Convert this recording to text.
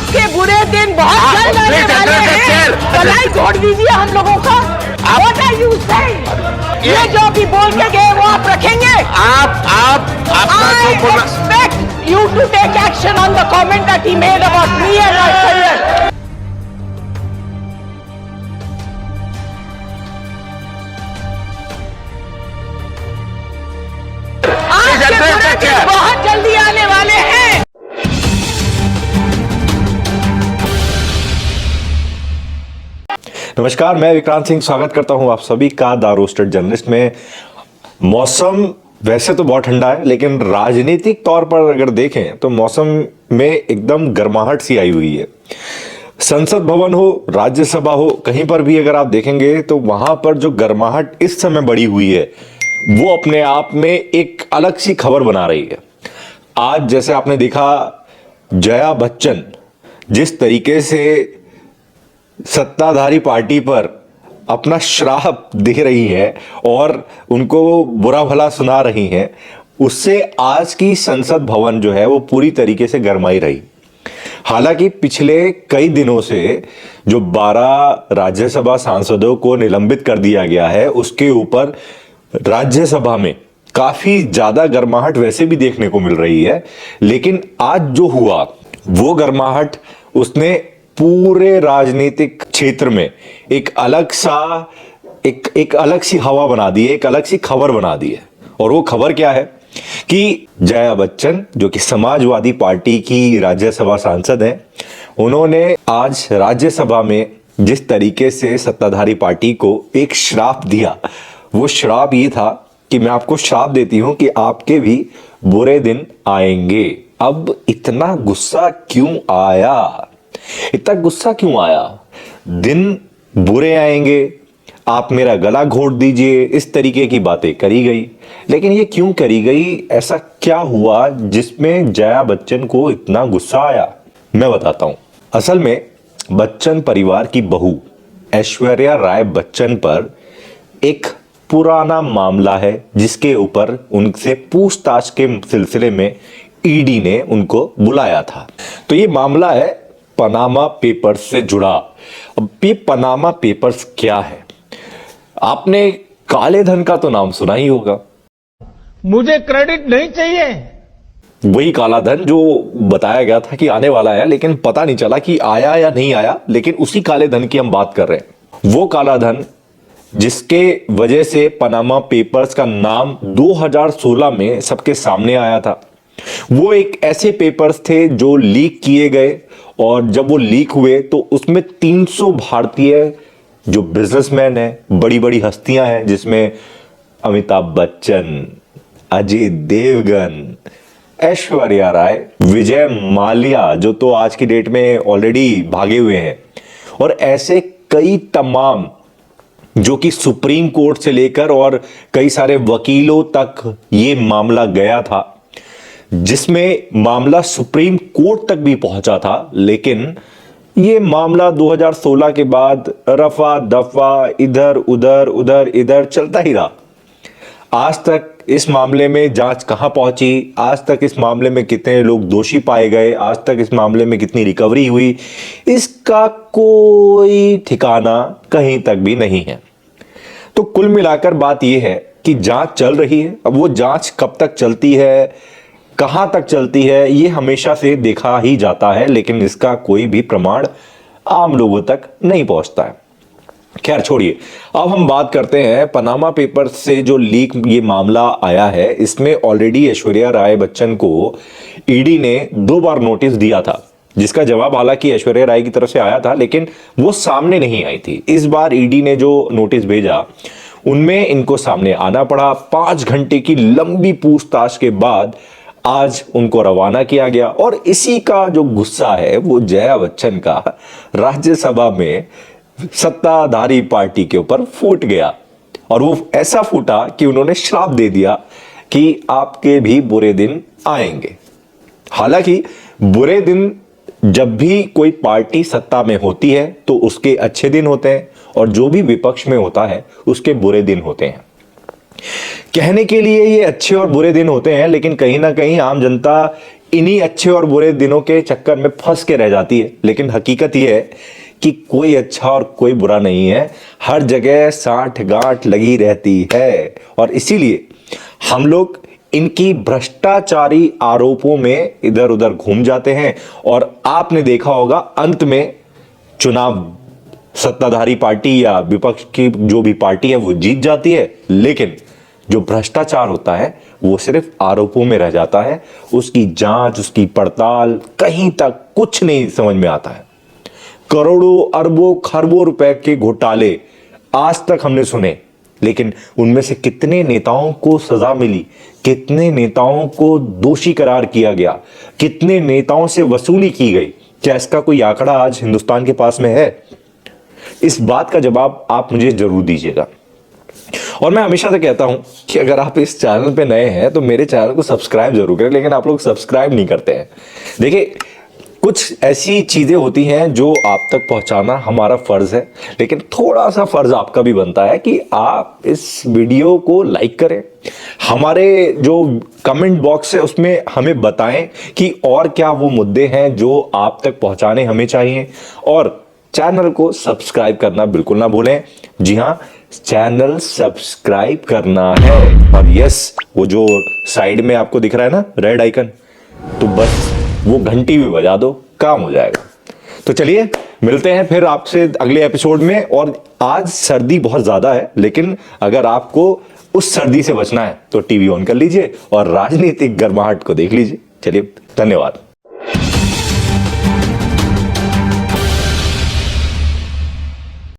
आपके बुरे दिन बहुत जल्द आने वाले हैं। बधाई छोड़ दीजिए हम लोगों का। What are you saying? ये जो अभी बोल के गए वो आप रखेंगे? I expect you to take action on the comment that he made about me and my career. आपके बुरे दिन बहुत जल्दी आने वाले हैं। नमस्कार, मैं विक्रांत सिंह स्वागत करता हूं आप सभी का द रोस्टेड जर्नलिस्ट में। मौसम वैसे तो बहुत ठंडा है, लेकिन राजनीतिक तौर पर अगर देखें तो मौसम में एकदम गर्माहट सी आई हुई है। संसद भवन हो, राज्यसभा हो, कहीं पर भी अगर आप देखेंगे तो वहां पर जो गर्माहट इस समय बढ़ी हुई है वो अपने आप में एक अलग सी खबर बना रही है। आज जैसे आपने देखा, जया बच्चन जिस तरीके से सत्ताधारी पार्टी पर अपना श्राप दे रही है और उनको बुरा भला सुना रही हैं, उससे आज की संसद भवन जो है वो पूरी तरीके से गरमाई रही। हालांकि पिछले कई दिनों से जो 12 राज्यसभा सांसदों को निलंबित कर दिया गया है, उसके ऊपर राज्यसभा में काफी ज्यादा गर्माहट वैसे भी देखने को मिल रही है। लेकिन आज जो हुआ वो गर्माहट उसने पूरे राजनीतिक क्षेत्र में एक अलग सी हवा बना दी है, एक अलग सी खबर बना दी है। और वो खबर क्या है कि जया बच्चन जो कि समाजवादी पार्टी की राज्यसभा सांसद हैं, उन्होंने आज राज्यसभा में जिस तरीके से सत्ताधारी पार्टी को एक श्राप दिया, वो श्राप ये था कि मैं आपको श्राप देती हूं कि आपके भी बुरे दिन आएंगे। अब इतना गुस्सा क्यों आया? इतना गुस्सा क्यों आया? दिन बुरे आएंगे, आप मेरा गला घोट दीजिए, इस तरीके की बातें करी गई। लेकिन ये क्यों करी गई? ऐसा क्या हुआ जिसमें जया बच्चन को इतना गुस्सा आया? मैं बताता हूं। असल में बच्चन परिवार की बहू ऐश्वर्या राय बच्चन पर एक पुराना मामला है जिसके ऊपर उनसे पूछताछ के सिलसिले में ईडी ने उनको बुलाया था। तो ये मामला है पनामा पेपर्स से जुड़ा। अब ये पनामा पेपर्स क्या है? आपने काले धन का तो नाम सुना ही होगा। मुझे क्रेडिट नहीं चाहिए। वही काला धन जो बताया गया था कि आने वाला है, लेकिन पता नहीं चला कि आया या नहीं आया। लेकिन उसी काले धन की हम बात कर रहे हैं। वो काला धन जिसके वजह से पनामा पेपर्स का नाम 2016 में सबके सामने आया था। वो एक ऐसे पेपर्स थे जो लीक किए गए, और जब वो लीक हुए तो उसमें 300 भारतीय जो बिजनेसमैन हैं, बड़ी बड़ी हस्तियां हैं, जिसमें अमिताभ बच्चन, अजय देवगन, ऐश्वर्या राय, विजय माल्या जो तो आज की डेट में ऑलरेडी भागे हुए हैं, और ऐसे कई तमाम जो कि सुप्रीम कोर्ट से लेकर और कई सारे वकीलों तक ये मामला गया था, जिसमें मामला सुप्रीम कोर्ट तक भी पहुंचा था। लेकिन ये मामला 2016 के बाद रफा दफा इधर उधर चलता ही रहा। आज तक इस मामले में जांच कहां पहुंची, आज तक इस मामले में कितने लोग दोषी पाए गए, आज तक इस मामले में कितनी रिकवरी हुई, इसका कोई ठिकाना कहीं तक भी नहीं है। तो कुल मिलाकर बात यह है कि जांच चल रही है। अब वो जांच कब तक चलती है, कहां तक चलती है, ये हमेशा से देखा ही जाता है, लेकिन इसका कोई भी प्रमाण आम लोगों तक नहीं पहुंचता है। खैर छोड़िए, अब हम बात करते हैं पनामा पेपर्स से जो लीक ये मामला आया है। इसमें ऑलरेडी ऐश्वर्या राय बच्चन को ईडी ने 2 बार नोटिस दिया था, जिसका जवाब हालांकि ऐश्वर्या राय की तरफ से आया था, लेकिन वो सामने नहीं आई थी। इस बार ईडी ने जो नोटिस भेजा उनमें इनको सामने आना पड़ा। 5 घंटे की लंबी पूछताछ के बाद आज उनको रवाना किया गया। और इसी का जो गुस्सा है वो जया बच्चन का राज्यसभा में सत्ताधारी पार्टी के ऊपर फूट गया। और वो ऐसा फूटा कि उन्होंने श्राप दे दिया कि आपके भी बुरे दिन आएंगे। हालांकि बुरे दिन जब भी कोई पार्टी सत्ता में होती है तो उसके अच्छे दिन होते हैं, और जो भी विपक्ष में होता है उसके बुरे दिन होते हैं। कहने के लिए ये अच्छे और बुरे दिन होते हैं, लेकिन कहीं ना कहीं आम जनता इन्हीं अच्छे और बुरे दिनों के चक्कर में फंस के रह जाती है। लेकिन हकीकत यह है कि कोई अच्छा और कोई बुरा नहीं है, हर जगह साठ गांठ लगी रहती है। और इसीलिए हम लोग इनकी भ्रष्टाचारी आरोपों में इधर उधर घूम जाते हैं। और आपने देखा होगा अंत में चुनाव सत्ताधारी पार्टी या विपक्ष की जो भी पार्टी है वो जीत जाती है, लेकिन जो भ्रष्टाचार होता है वो सिर्फ आरोपों में रह जाता है। उसकी जांच, उसकी पड़ताल कहीं तक कुछ नहीं समझ में आता है। करोड़ों अरबों खरबों रुपए के घोटाले आज तक हमने सुने, लेकिन उनमें से कितने नेताओं को सजा मिली, कितने नेताओं को दोषी करार किया गया, कितने नेताओं से वसूली की गई? क्या इसका कोई आंकड़ा आज हिंदुस्तान के पास में है? इस बात का जवाब आप मुझे जरूर दीजिएगा। और मैं हमेशा से कहता हूं कि अगर आप इस चैनल पे नए हैं तो मेरे चैनल को सब्सक्राइब जरूर करें, लेकिन आप लोग सब्सक्राइब नहीं करते हैं। देखिए, कुछ ऐसी चीजें होती हैं जो आप तक पहुंचाना हमारा फर्ज है, लेकिन थोड़ा सा फर्ज आपका भी बनता है कि आप इस वीडियो को लाइक करें, हमारे जो कमेंट बॉक्स है उसमें हमें बताएं कि और क्या वो मुद्दे हैं जो आप तक पहुंचाने हमें चाहिए, और चैनल को सब्सक्राइब करना बिल्कुल ना भूलें। जी हां, चैनल सब्सक्राइब करना है। और यस, वो जो साइड में आपको दिख रहा है ना रेड आइकन, तो बस वो घंटी भी बजा दो, काम हो जाएगा। तो चलिए मिलते हैं फिर आपसे अगले एपिसोड में। और आज सर्दी बहुत ज्यादा है, लेकिन अगर आपको उस सर्दी से बचना है तो टीवी ऑन कर लीजिए और राजनीतिक गर्माहट को देख लीजिए। चलिए, धन्यवाद।